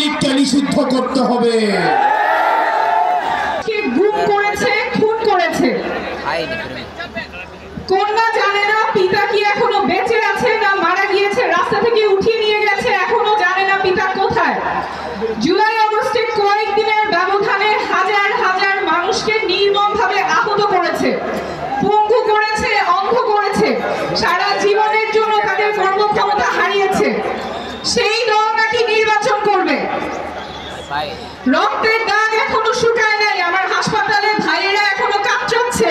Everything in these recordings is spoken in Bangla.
লীগকে নিষিদ্ধ করতে হবে। গুম করেছে, খুন করেছে, কন্যা জানে না পিতা কি এখনো বেঁচে আছে না মারা গিয়েছে, রাস্তা থেকে উঠিয়ে নিয়ে গেছে, এখনো জানে না পিতা কোথায়। জুলাই আগস্টে কয়েকদিনের ব্যবধানে হাজার হাজার মানুষকে নির্মমভাবে আহত করেছে, পঙ্গু করেছে, অন্ধ করেছে, সারা জীবনের জন্য তাদের কর্মক্ষমতা হারিয়েছে। সেই দল নাকি নির্বাচন করবে। রক্তের দাগ এখনো শুকায় নাই, আমার হাসপাতালে ভাইয়েরা এখনো কাতরাচ্ছে,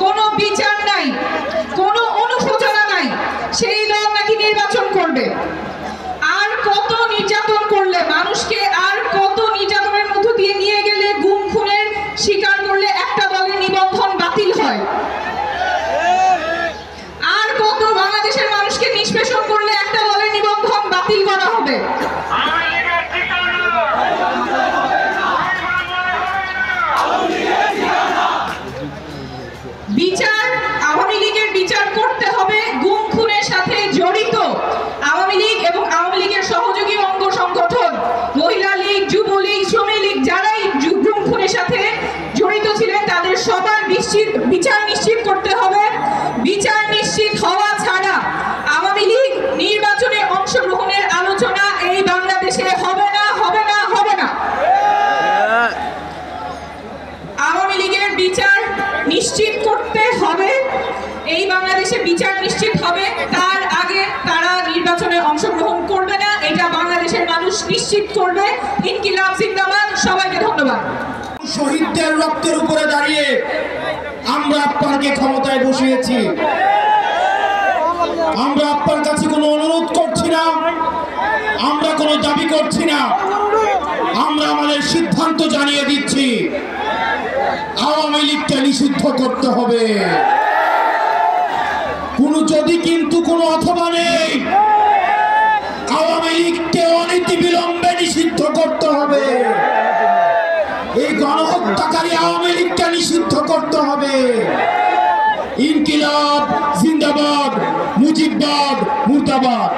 কোনো বিচার নাই, কোনো অনুশোচনা নাই। সেই দল নাকি নির্বাচন করবে। আর কত নির্যাতন করলে মানুষকে, আর কত নির্যাতনের মধ্য দিয়ে নিয়ে গেলে, গুম খুনের শিকার করলে একটা দলের নিবন্ধন বাতিল হয়। আর কত বাংলাদেশের মানুষকে নিষ্পেষণ করলে একটা দলের নিবন্ধন বাতিল করা হবে। বিচার, আওয়ামী লীগের বিচার করতে হবে। গুম খুনের সাথে জড়িত আওয়ামী লীগ এবং আওয়ামী লীগের সহযোগী অঙ্গ সংগঠন মহিলা লীগ, যুবলীগ, শ্রমিক লীগ, যারাই গুম খুনের সাথে জড়িত ছিলেন তাদের সবার বিচার নিশ্চিত করতে হবে। বিচার নিশ্চিত হওয়া ছাড়া আওয়ামী লীগ নির্বাচনে অংশগ্রহণের আলোচনা এই বাংলাদেশে হবে না, হবে না, হবে না। আওয়ামী লীগের বিচার নিশ্চিত করতে হবে, এই বাংলাদেশে বিচার নিশ্চিত হবে, তার আগে তারা নির্বাচনে অংশগ্রহণ করবে না, এটা বাংলাদেশের মানুষ নিশ্চিত করবে। ইনকিলাব জিন্দাবাদ। সবাইকে ধন্যবাদ। শহীদদের রক্তের উপরে দাঁড়িয়ে আমরা আপনাকে ক্ষমতায় বসিয়েছি। আমরা আপনার কাছে কোনো অনুরোধ করছি না, আমরা কোনো দাবি করছি না, আমরা আমাদের সিদ্ধান্ত জানিয়ে দিচ্ছি, আওয়ামী লীগকে নিষিদ্ধ করতে হবে। কোনো যদি কিন্তু কোনো অথবা নেই, আওয়ামী লীগকে অনতিবিলম্বে নিষিদ্ধ করতে হবে। এই গণহত্যাকারী আওয়ামী লীগকে নিষিদ্ধ করতে হবে। ইনকিলাব জিন্দাবাদ, মুজিববাদ মুর্দাবাদ।